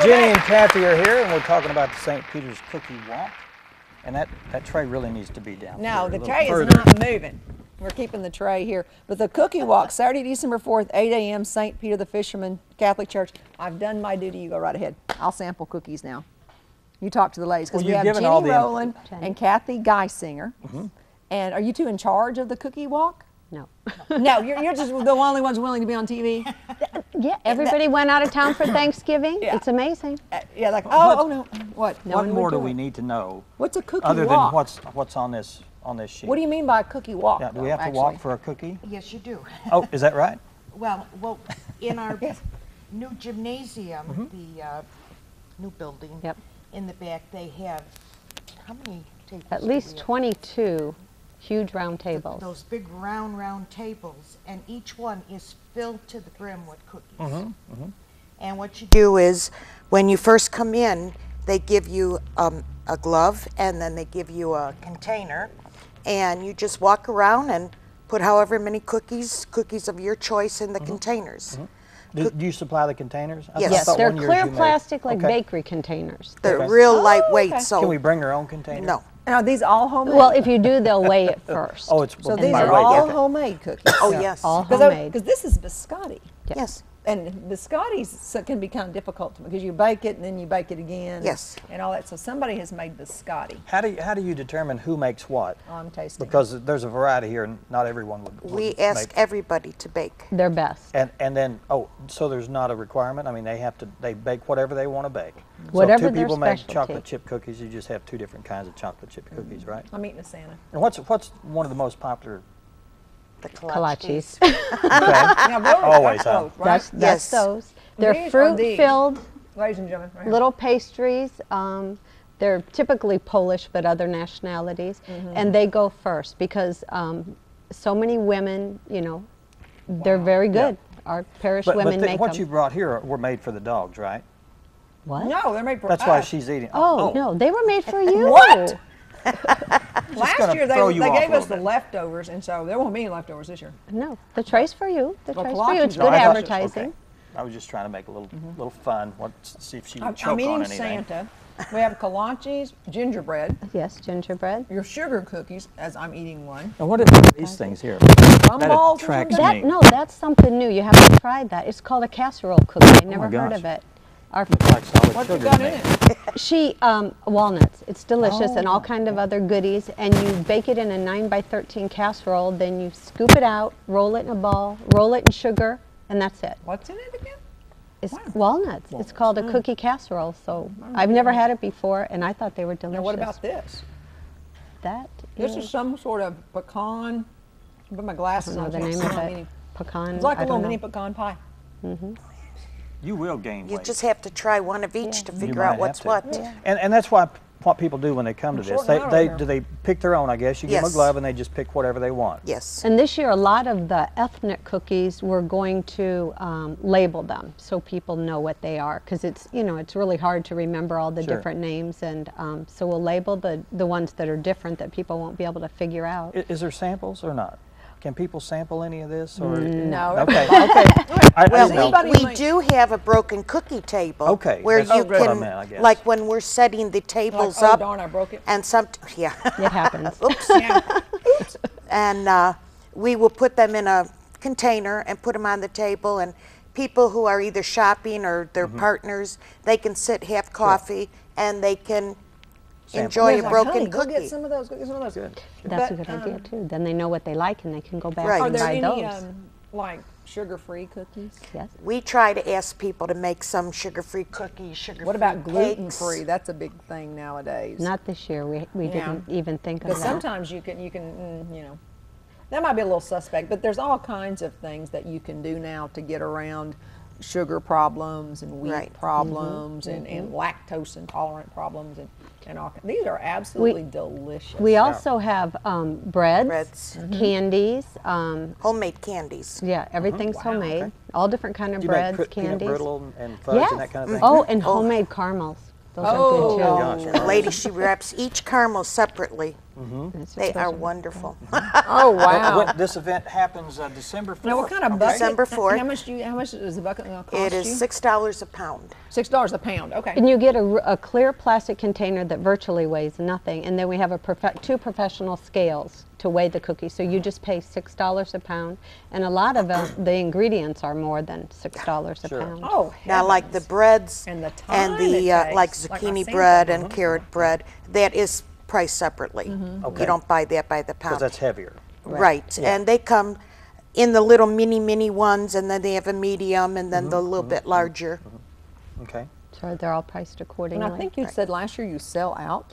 Jennie and Kathy are here, and we're talking about the St. Peter's Cookie Walk. And that tray really needs to be down. No, here, the tray is not moving. We're keeping the tray here. But the Cookie Walk, Saturday, December 4th, 8 a.m., St. Peter the Fisherman Catholic Church. I've done my duty. You go right ahead. I'll sample cookies now. You talk to the ladies, because we have Jennie Rowland and Kathy Geisinger. And are you two in charge of the Cookie Walk? No. No, you're just the only ones willing to be on TV? Yeah, everybody went out of town for Thanksgiving. Yeah. It's amazing. Yeah, like, oh no. What? What more do we need to know? What's a cookie other walk? than what's on this sheet? What do you mean by a cookie walk? Yeah, do we have to walk for a cookie? Yes, you do. Oh, is that right? Well, in our new gymnasium, the new building, in the back, they have, how many tables? At least 22 huge round tables. Those big round tables, and each one is filled to the brim with cookies. And what you do is, when you first come in, they give you a glove, and then they give you a container, and you just walk around and put however many cookies of your choice in the containers. Do you supply the containers? Yes, they're clear plastic, like bakery containers. They're real lightweight. So can we bring our own container? No. And are these all homemade? Well, if you do, they'll weigh it first. Oh, it's so these are all homemade cookies. Oh, yes. All homemade. Because this is biscotti. Yes. And biscottis can be kind of difficult to, because you bake it and then you bake it again. Yes. And all that. So somebody has made biscotti. How do you determine who makes what? Oh, I'm tasting. Because there's a variety here, and not everyone would. We ask everybody to bake. Their best. And then so there's not a requirement. I mean, they bake whatever they want to bake. Whatever so if two their people make specialty. chocolate chip cookies, you just have two different kinds of chocolate chip cookies, right? I'm eating a Santa. And what's one of the most popular? The kolaches. Okay. Always, huh? Right? That's those. They're These are fruit-filled ladies and gentlemen, right here. little pastries. They're typically Polish, but other nationalities. And they go first because so many women, they're very good. Our parish women make what them. you brought here were made for the dogs, right? What? No, they're made for That's why she's eating. Oh, no, they were made for you. What? Last year they off gave a us the little bit. leftovers, and so there won't be any leftovers this year. No, the tray's for you. The Well, tray's for you. It's kolaches good are- advertising. Okay. I was just trying to make a little fun. See if she would I'm choke eating on anything. Santa. We have kolaches, gingerbread, Yes, gingerbread. your sugar cookies, as I'm eating one. Now what are these things here? Gumballs or attracts something? me. No, that's something new. You haven't tried that. It's called a casserole cookie. I never heard gosh. of it. Our Looks like solid What you sugar got to in me. it? walnuts. It's delicious and all Oh, kind of other goodies. And you bake it in a 9x13 casserole. Then you scoop it out, roll it in a ball, roll it in sugar, and that's it. What's in it again? It's walnuts. It's called a cookie casserole. So I've never had it before, and I thought they were delicious. Now what about this? that? This is some sort of pecan. Put my glasses I on. don't know the so name it's of not it. mini- Pecan. It's like a I little don't mini know. pecan pie. You will gain weight. You just have to try one of each to You figure might out what's have what. to. And that's what people do when they come to this. shorting out over here. Do they pick their own? I guess you give them a Yes. glove and they just pick whatever they want. Yes. And this year, a lot of the ethnic cookies, we're going to label them so people know what they are, because it's really hard to remember all the Sure. different names, and so we'll label the ones that are different that people won't be able to figure out. Is there samples or not? Can people sample any of this? Or No. Okay. Well, didn't know. anybody we might- do have a broken cookie table. Okay, Where that's you what I can, meant, I guess. like when we're setting the tables oh up, darn, I broke it. and yeah, It happens. oops, Yeah. and we will put them in a container and put them on the table, and people who are either shopping or their Mm-hmm. partners, they can sit, have coffee, and they can Sample. enjoy It's a like, broken honey, go cookie. get some of those. Go get some of those. Good. That's But, a good idea too. Then they know what they like, and they can go back Right. Are and there buy any those. like sugar-free cookies? Yes. We try to ask people to make some sugar-free cookies, sugar-free What about cakes. gluten-free? That's a big thing nowadays. Not this year. We Yeah. didn't even think of Because that. sometimes you can that might be a little suspect, but there's all kinds of things that you can do now to get around sugar problems and wheat Right. problems and lactose intolerant problems and all. These are absolutely delicious. We also have breads, candies. Homemade candies. Yeah, everything's homemade. okay. All different kind of Do you breads, make peanut candies. brittle and fudge Yes. and that kind of thing? Oh, and homemade caramels. Those are good too. Gosh. The lady, she wraps each caramel separately They are wonderful. Oh wow! This event happens December 4th. Now, what kind of bucket? December 4th. How much does the bucket cost It is you? $6 a pound. $6 a pound. Okay. And you get a clear plastic container that virtually weighs nothing, and then we have two professional scales to weigh the cookies. So you just pay $6 a pound, and a lot of the ingredients are more than $6 a Sure. pound. Oh, Now, like the breads And the time the it takes, like like zucchini my bread sample. and carrot bread, that is priced separately. Okay. You don't buy that by the Because pound. that's heavier. Right, and they come in the little mini ones, and then they have a medium, and then the little bit larger. Okay. So they're all priced accordingly. And I think you said last year you sell out,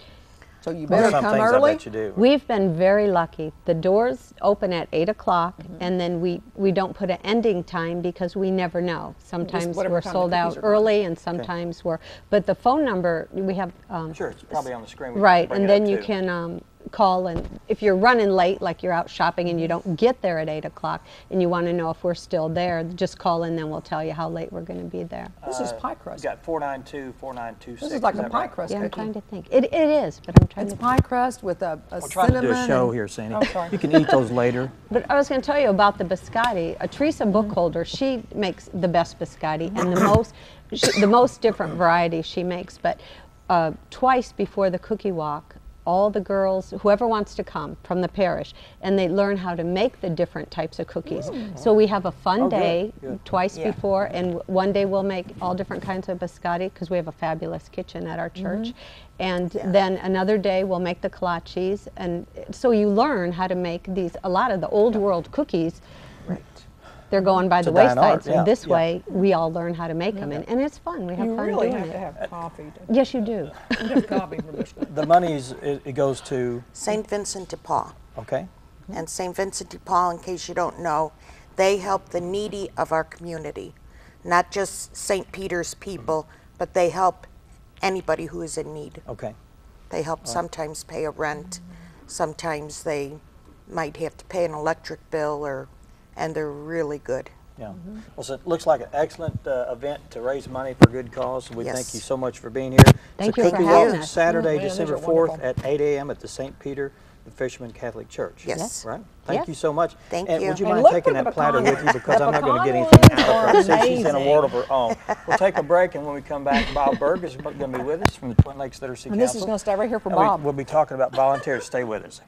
so you Well, better some come things early. I bet you do. We've been very lucky. The doors open at 8 o'clock, and then we don't put an ending time because we never know. Sometimes whatever we're time the sold cookies out are gone. early, and sometimes we're. But the phone number we have. Sure, it's probably on the screen. We can Right, bring and it then up, you too. can call, and if you're running late, like you're out shopping and you don't get there at 8 o'clock, and you want to know if we're still there, just call in, then we'll tell you how late we're going to be there. This is pie You crust. got 492-4926. This is like a that pie right? crust Yeah, I'm cookie. trying to think. It is, but I'm trying It's to. pie crust with a We're trying to cinnamon. do a show and- here, Sandy. Oh, sorry. You can eat those later. But I was going to tell you about the biscotti. Teresa Bookholder, she makes the best biscotti and the most different varieties she makes. But twice before the cookie walk, all the girls, whoever wants to come from the parish, and they learn how to make the different types of cookies. So we have a fun Oh, good, day good. twice before, and one day we'll make all different kinds of biscotti because we have a fabulous kitchen at our church. And then another day we'll make the kolaches, and so you learn how to make a lot of the old world cookies. Right. They're going by the dying wayside, art, so yeah, this yeah. way we all learn how to make them, and it's fun. We have You fun really doing have it. to have coffee. Yes, you do. You have coffee for this one. The money it goes to, St. Vincent de Paul. okay? And St. Vincent de Paul, in case you don't know, they help the needy of our community. Not just St. Peter's people, but they help anybody who is in need. Okay. They help sometimes pay a rent, sometimes they might have to pay an electric bill, and they're really good. Yeah. Well, so it looks like an excellent event to raise money for a good cause. We thank Yes. you so much for being here. Thank So you for Cookie having Walk, us. Saturday, Yeah, these December are 4th wonderful. at 8 a.m. at the St. Peter the Fisherman Catholic Church. Yes. Right? Thank Yes. you so much. Thank and you. would you And mind look taking for the that platter pecan- with you because the I'm not going to get pecan anything ones out of are her since she's in a amazing. world of her own. We'll take a break, and when we come back, Bob Burg is going to be with us from the Twin Lakes Literacy And this Council. is going to stay right here for And Bob. We'll be talking about volunteers. Stay with us.